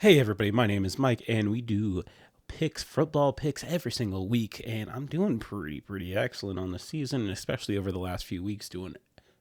Hey everybody, my name is Mike and we do football picks every single week, and I'm doing pretty excellent on the season, and especially over the last few weeks doing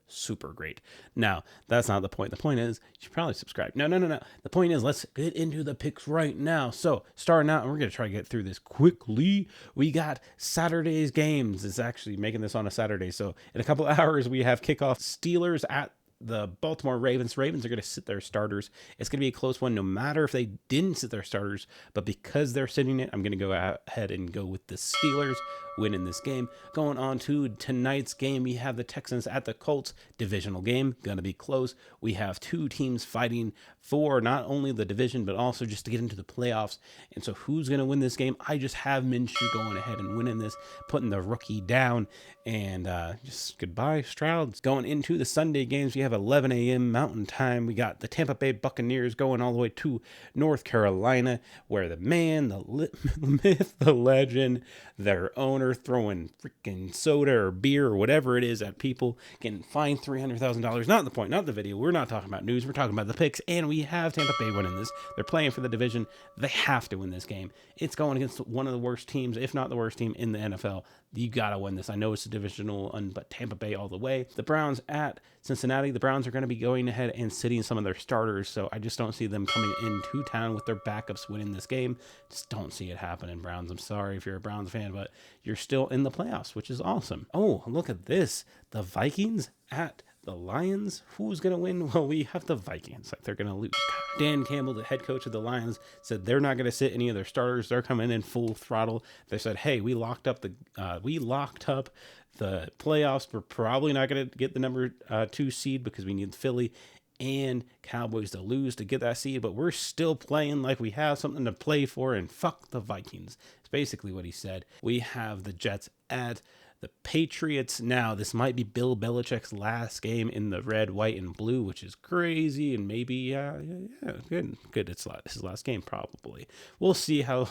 super great. Now, that's not the point. The point is you should probably subscribe. No. The point is let's get into the picks right now. So, starting out, and we're going to try to get through this quickly. We got Saturday's games. It's actually making this on a Saturday. So, in a couple hours we have kickoff Steelers at the Baltimore Ravens. Ravens are going to sit their starters. It's going to be a close one no matter if they didn't sit their starters, but because they're sitting it, I'm going to go ahead and go with the Steelers winning this game. Going on to tonight's game, we have the Texans at the Colts. Divisional game, going to be close. We have two teams fighting for not only the division, but also just to get into the playoffs. And so who's going to win this game? I just have Minshew going ahead and winning this, putting the rookie down, and just goodbye, Strouds. Going into the Sunday games, we have 11 a.m. Mountain Time. We got the Tampa Bay Buccaneers going all the way to North Carolina, where the man, the myth, the legend, their owner throwing freaking soda or beer or whatever it is at people, getting fined $300,000. Not the point, not the video. We're not talking about news. We're talking about the picks, and we have Tampa Bay winning this. They're playing for the division. They have to win this game. It's going against one of the worst teams, if not the worst team in the NFL. You got to win this. I know it's a divisional, but Tampa Bay all the way. The Browns at Cincinnati. The Browns are going to be going ahead and sitting some of their starters, so I just don't see them coming into town with their backups winning this game. Just don't see it happening, Browns. I'm sorry if you're a Browns fan, but you're still in the playoffs, which is awesome. Oh, look at this. The Vikings at the Lions. Who's going to win? Well, we have the Vikings. Like, they're going to lose. Dan Campbell, the head coach of the Lions, said they're not going to sit any of their starters. They're coming in full throttle. They said, "Hey, we locked up the playoffs. We're probably not going to get the number 2 seed because we need Philly and Cowboys to lose to get that seed, but we're still playing like we have something to play for, and fuck the Vikings." It's basically what he said. We have the Jets at the Patriots. Now, this might be Bill Belichick's last game in the red, white, and blue, which is crazy, and maybe, good. It's his last game, probably. We'll see how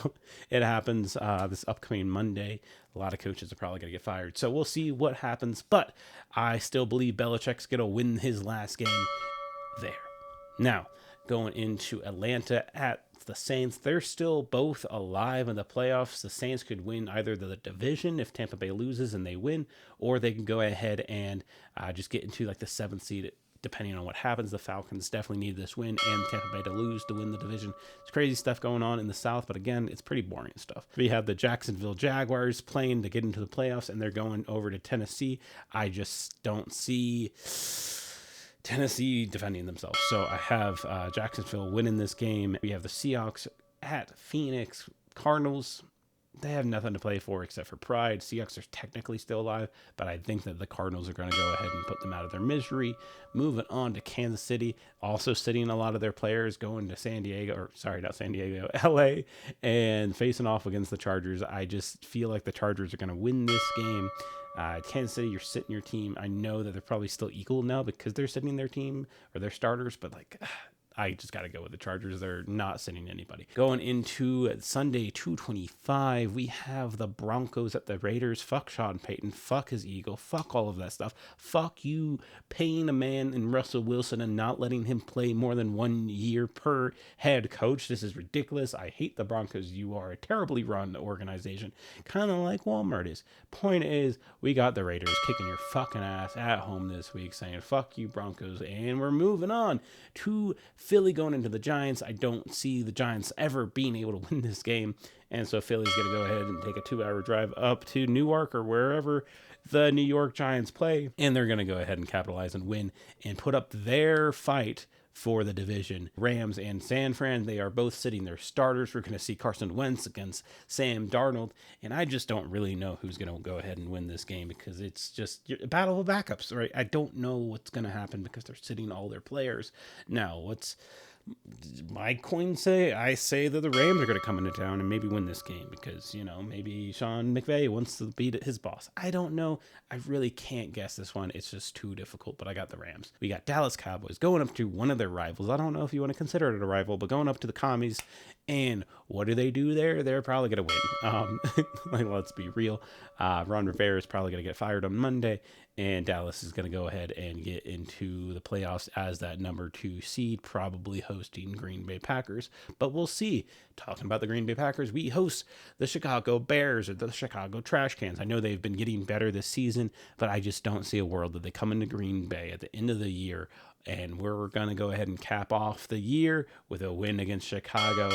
it happens this upcoming Monday. A lot of coaches are probably going to get fired, so we'll see what happens, but I still believe Belichick's going to win his last game there. Now, going into Atlanta at the Saints, they're still both alive in the playoffs. The Saints could win either the division if Tampa Bay loses and they win, or they can go ahead and just get into like the 7th seed depending on what happens. The Falcons definitely need this win and Tampa Bay to lose to win the division. It's crazy stuff going on in the South, but again, it's pretty boring stuff. We have the Jacksonville Jaguars playing to get into the playoffs, and they're going over to Tennessee. I just don't see Tennessee defending themselves. So I have Jacksonville winning this game. We have the Seahawks at Phoenix. Cardinals, they have nothing to play for except for pride. Seahawks are technically still alive, but I think that the Cardinals are going to go ahead and put them out of their misery. Moving on to Kansas City, also sitting a lot of their players, going to San Diego, or sorry, not San Diego, LA, and facing off against the Chargers. I just feel like the Chargers are going to win this game. Kansas City, you're sitting your team. I know that they're probably still equal now because they're sitting their team or their starters, but I just got to go with the Chargers. They're not sitting anybody. Going into Sunday, 225, we have the Broncos at the Raiders. Fuck Sean Payton. Fuck his ego. Fuck all of that stuff. Fuck you paying a man in Russell Wilson and not letting him play more than 1 year per head coach. This is ridiculous. I hate the Broncos. You are a terribly run organization. Kind of like Walmart is. Point is, we got the Raiders kicking your fucking ass at home this week, saying fuck you Broncos, and we're moving on to Philly going into the Giants. I don't see the Giants ever being able to win this game, and so Philly's going to go ahead and take a 2-hour drive up to Newark or wherever the New York Giants play, and they're going to go ahead and capitalize and win and put up their fight for the division. Rams and San Fran, they are both sitting their starters. We're going to see Carson Wentz against Sam Darnold, and I just don't really know who's going to go ahead and win this game because it's just a battle of backups, right? I don't know what's going to happen because they're sitting all their players. Now, what's my coin say? I say that the Rams are going to come into town and maybe win this game because, maybe Sean McVay wants to beat his boss. I don't know. I really can't guess this one. It's just too difficult, but I got the Rams. We got Dallas Cowboys going up to one of their rivals. I don't know if you want to consider it a rival, but going up to the Commies. And what do they do there? They're probably going to win. Let's be real. Ron Rivera is probably going to get fired on Monday, and Dallas is going to go ahead and get into the playoffs as that number 2 seed, probably host hosting Green Bay Packers. But we'll see. Talking about the Green Bay Packers, we host the Chicago Bears, or the Chicago Trash Cans. I know they've been getting better this season, but I just don't see a world that they come into Green Bay at the end of the year, and we're going to go ahead and cap off the year with a win against Chicago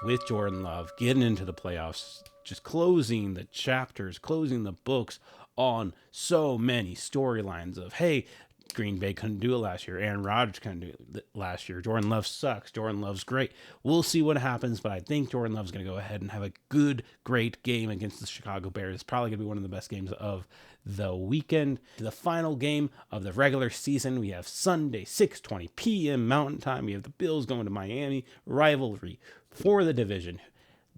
with Jordan Love, getting into the playoffs, just closing the chapters, closing the books on so many storylines of, hey, Green Bay couldn't do it last year. Aaron Rodgers couldn't do it last year. Jordan Love sucks. Jordan Love's great. We'll see what happens, but I think Jordan Love's going to go ahead and have a good, great game against the Chicago Bears. It's probably going to be one of the best games of the weekend. The final game of the regular season, we have Sunday, 6:20 p.m. Mountain Time. We have the Bills going to Miami, rivalry for the division.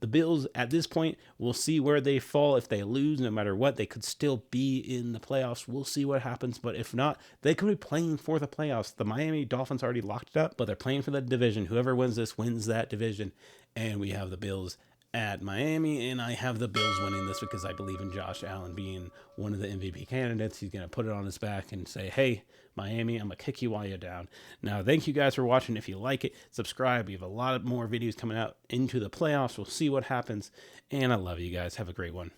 The Bills, at this point, we'll see where they fall. If they lose, no matter what, they could still be in the playoffs. We'll see what happens. But if not, they could be playing for the playoffs. The Miami Dolphins already locked it up, but they're playing for the division. Whoever wins this wins that division. And we have the Bills at Miami, and I have the Bills winning this because I believe in Josh Allen being one of the MVP candidates. He's going to put it on his back and say, hey, Miami, I'm going to kick you while you're down. Now, thank you guys for watching. If you like it, subscribe. We have a lot more videos coming out into the playoffs. We'll see what happens, and I love you guys. Have a great one.